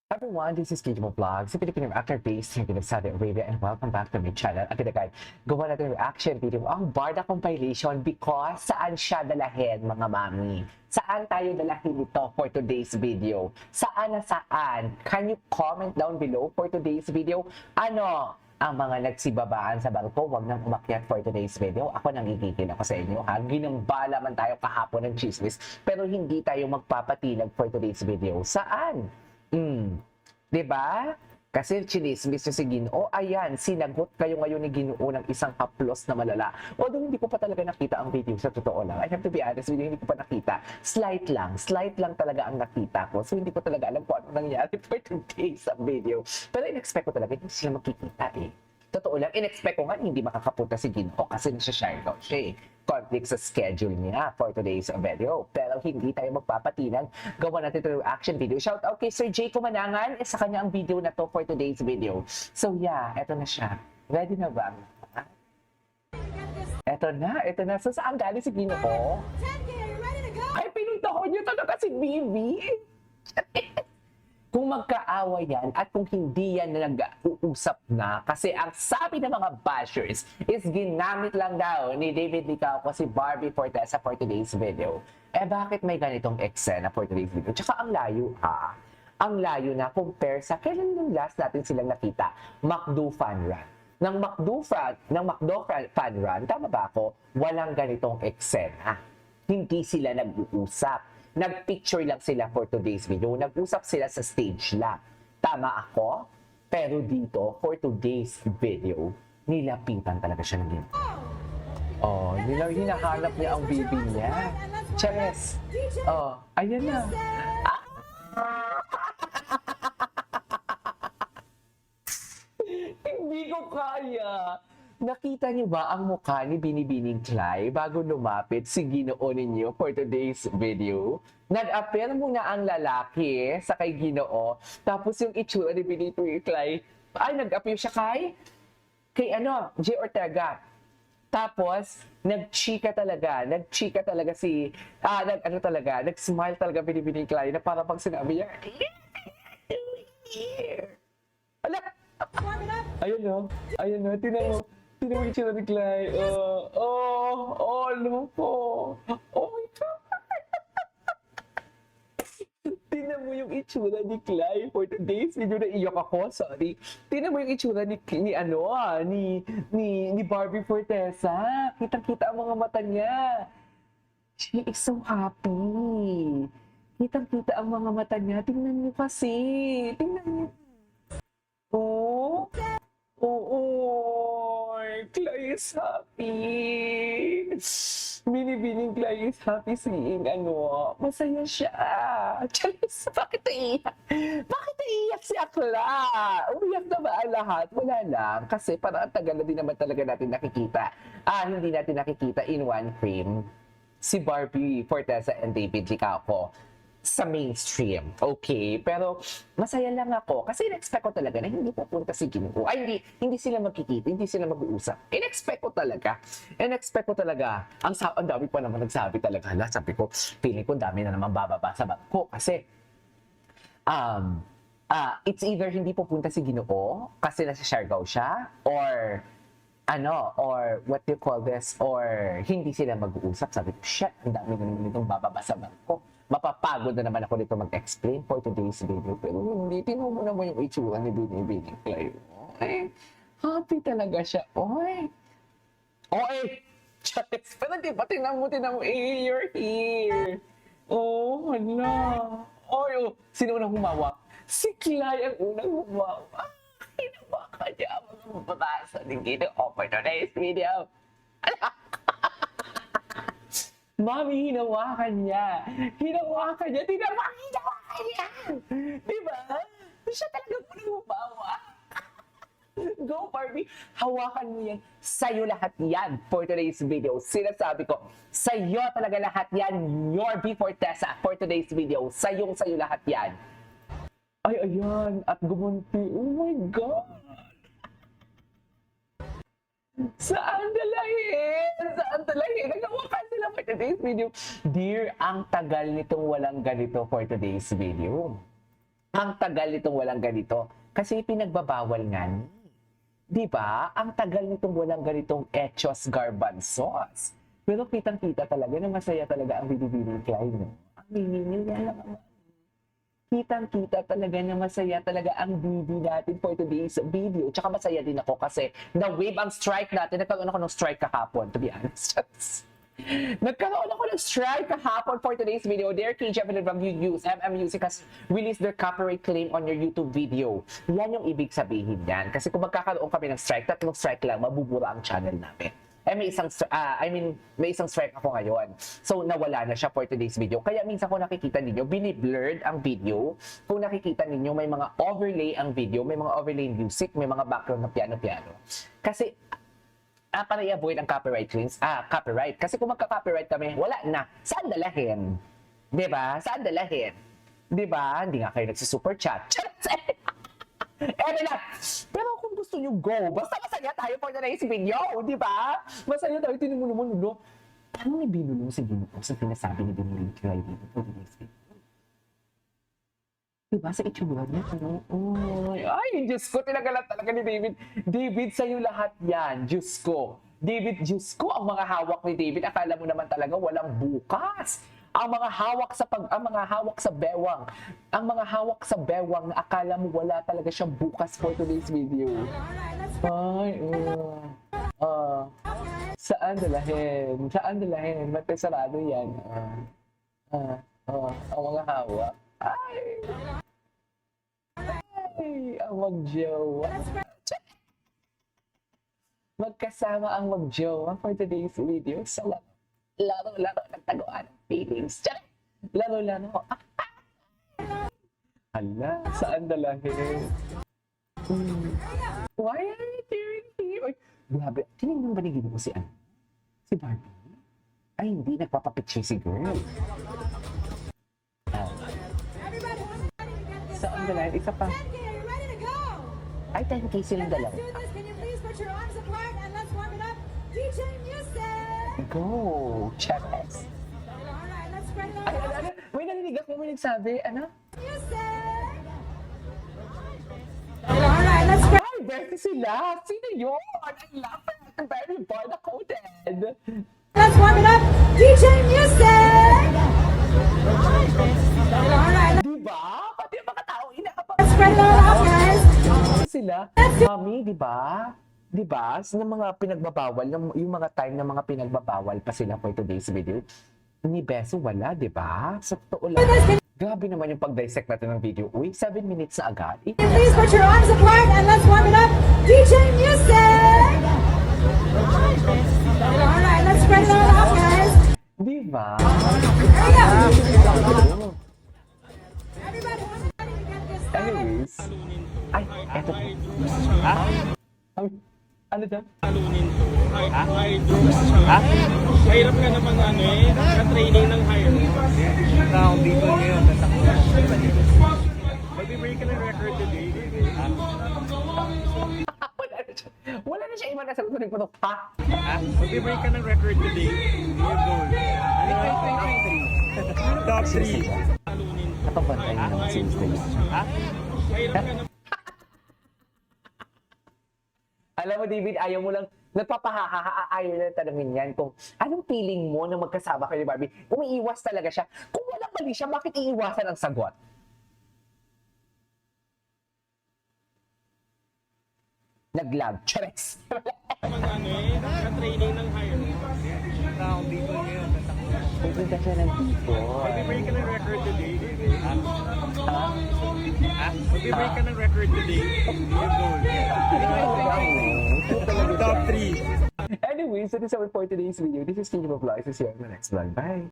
Everyone, this is Kijimo Vlog, sa Filipino actor based here in Saudi Arabia, and welcome back to my channel. At guys, gawa natin reaction video ang Barda compilation because saan siya dalahin mga mami? Saan tayo dalahin ito for today's video? Saan na saan? Can you comment down below for today's video? Ano ang mga nagsibabaan sa barko? Huwag nang umakyat for today's video. Ako nangigigil ako sa inyo ha. Ginambala man tayo kahapon ng chismis, pero hindi tayo magpapatinag for today's video. Saan? 'Di ba? Kasi chinismis niya si Ginoo. Ayan, sinagot kayo ngayon ni Ginoo ng isang haplos na malala. Although hindi ko pa talaga nakita ang video, sa totoo lang. I have to be honest with you, hindi ko pa nakita. Slight lang talaga ang nakita ko. So hindi ko talaga alam kung ano nangyari for today sa video. Pero in-expect ko talaga, hindi sila makikita eh. Totoo lang, in-expect ko nga hindi makakapunta si Ginoo kasi nasa-share daw siya eh. Conflict sa schedule niya for today's video. Pero hindi tayo magpapatinag. Gawa natin ito yung action video. Shout out kay Sir Jay Kumanangan. Sa kanya ang video na to for today's video. So yeah, eto na siya. Ready na ba? Eto na. So saan galing si Ginoo? Ay, pinuntahan niyo talaga si Bibi. Kung magkaaway yan at kung hindi yan na nag-uusap na, kasi ang sabi ng mga bashers is ginamit lang daw ni David Licauco si Barbie Fortesa for today's video. Eh bakit may ganitong eksena for today's video? Tsaka ang layo Ang layo na compare sa kailan yung last natin silang nakita? McDo Fan Run. Ng McDo Fan Run, tama ba ako? Walang ganitong eksena. Hindi sila nag-uusap. Nag-picture lang sila for today's video. Nag-usap sila sa stage lang. Tama ako? Pero dito, for today's video, nilapitan talaga siya ng Ginoo. Oh, hinahanap niya ang baby niya. Chares. Oh, ayan na. Hindi ko kaya. Nakita niyo ba ang mukha ni Binibining Clay bago lumapit si Ginoo ninyo for today's video? Nag-appear muna ang lalaki sa kay Ginoo, tapos yung itsura ni Binibining Clay, ay nag-appear siya kay Jay Ortega. Tapos, nag-chika talaga nag-smile talaga Binibining Clay na para pag sinabi niya, ala, ayun no, tinan mo yung itsura ni Clay. Loko. Oh my God. Tinan mo yung itsura ni Clay for today's video. Naiyak ako, sorry. Tinan mo yung itsura ni Barbie Fortesa. Kitang-kita ang mga mata niya. She is so happy. Kitang-kita ang mga mata niya. Tingnan niyo kasi. Tingnan niyo. Clay is happy. Binibining Clay is happy seeing masaya siya. Charis, bakit iiyak? Bakit iiyak si Akla? Umiyak na ba ang lahat? Wala lang. Kasi parang ang tagal na din naman talaga natin nakikita. Hindi natin nakikita in one frame si Barbie Fortesa and David Licauco sa mainstream. Okay, pero masaya lang ako kasi in-expect ko talaga na hindi pupunta si Ginoo. Ay, hindi sila magkikita, hindi sila mag-uusap. In-expect ko talaga. Ang dami pa naman nagsabi talaga. Sabi ko, feeling ko dami na naman bababa sa bangko kasi it's either hindi pupunta si Ginoo kasi nasa Siargao siya or what do you call this, or hindi sila mag-uusap. Sabi ko, shit, ang dami na naman itong bababa sa bangko. Mapapagod na naman ako dito mag-explain for today's video. Pero hindi, tinuha mo naman yung itsura ni Binibining Clay. Ay, happy talaga siya. Oy! Charis! Pero di ba, tinan mo, you're here. Oh, hala. Sino unang humawak? Si Clay ang unang humawak. Hinawa ka niya mga mababasa ng Ginoo for today's video. Mami, hinawakan niya. Hinawakan niya. Diba? Siya talaga munang humawa. Go, Barbie. Hawakan mo yan. Sa'yo lahat yan for today's video. Sinasabi ko, sa'yo talaga lahat yan. Your B Fortesa for today's video. Sa'yo lahat yan. Ay, ayan. At gumunti. Oh my God. Saan dalahin? Nagawakan sila for today's video. Dear, ang tagal nitong walang ganito for today's video. Ang tagal nitong walang ganito. Kasi pinagbabawal nga ni. Di ba? Ang tagal nitong walang ganitong echos garbanzos. Pero kitang-kita talaga na masaya talaga ang binibini Clyde, no? Ang binibini niya lang. Kitang-kita talaga na masaya talaga ang bibi natin for today's video. Tsaka masaya din ako kasi na-wave ang strike natin. Nagkaroon ako ng strike kahapon, to be honest. Nagkaroon ako ng strike kahapon for today's video. Their KJF and from use Music has released their copyright claim on your YouTube video. Yan yung ibig sabihin yan. Kasi kung magkakaroon kami ng strike, 3 strike lang, mabubura ang channel namin. May isang strike ako ngayon. So, nawala na siya for today's video. Kaya minsan kung nakikita ninyo, biniblurred ang video. Kung nakikita ninyo, may mga overlay ang video, may mga overlay music, may mga background na piano-piano. Kasi, para i-avoid ang copyright claims, copyright. Kasi kung magka-copyright kami, wala na. Saan dalahin? Diba? Saan dalahin? Diba? Hindi nga kayo nagsusuper chat. Na. Pero kung gusto nyo go, basta masaya tayo for today's video, di ba? Masaya tayo, tinin mo naman, no? Paano ni binulong si Ginoo sa pinasabi ni Binulong Clyde for today's video? Diba? Sa itsura niya, ano? Ay, Diyos ko, tinagalan talaga ni David. David, sa'yo lahat yan, Diyos ko. David, Diyos ko, ang mga hawak ni David, akala mo naman talaga walang bukas. Ang mga hawak sa bewang. Ang mga hawak sa bewang na akala mo wala talaga siyang bukas for today's video. Ay, saan dalahin? Saan dalahin? Ba't may sarado yan? Ang mga hawak. Ay, ang magjowa. Magkasama ang magjowa for today's video. Salamat. Laro-laro nagtaguan ng feelings. Laro-laro. Hala, saan dalahin? Why are you tearing him? Ay, grabe. Tinignan ba ni Ginoo si ano? Si Barbie? Ay, hindi. Nagpapapicture si girl. Saan dalahin? Isa pa. Ay, 10K silang dalawa. Go! Chavez! Ay, may naninig ako, may nagsabi, ano? Ay, Bertie sila! Sino yun? I love it! Very barda-coded! Let's warm it up! DJ Music! Diba? Pati ang mga tao inakapag- Let's spread it all out, guys! Sila, mami, diba? Diba? Sa mga pinagbabawal, yung mga time na mga pinagbabawal pa sila for today's video, ni Beso wala, diba? Sa totoo lang. Grabe naman yung pag-dissect natin ng video. Uy, 7 minutes na agad. Please put your arms apart and let's warm it up! DJ Music! Alright, let's spread it all out, guys! Diba? Anyways. Ay, eto. Ano dyan? Talunin to. High dose siya. Hirap ka namang ka-training ng high dose. Tao dito ngayon, tatakbo. Mag-break ka ng record today. Wala na siya iba na sagot ko ng ha? Mag-break ka ng record today. Your goal. Top 3. Talunin to. Nakabantay na naman si Mr. Lee. Hirap ka namang Alam mo, David, ayaw mo lang, ayaw na tanongin yan kung anong feeling mo na magkasama kayo ni Barbie. Umiiwas talaga siya. Kung walang mali siya, bakit iiwasan ang sagot? Nag-lag. Chares! ka-training ng high dose. Tao dito ngayon, tatakbo. Pupunta siya ng dito. Mag-break ka ng record today. Ha? Mag-break ka ng record today. Your goal. Top 3. Anyways, that is our for today's video. This is King of Vlogs. See you on the next vlog. Bye!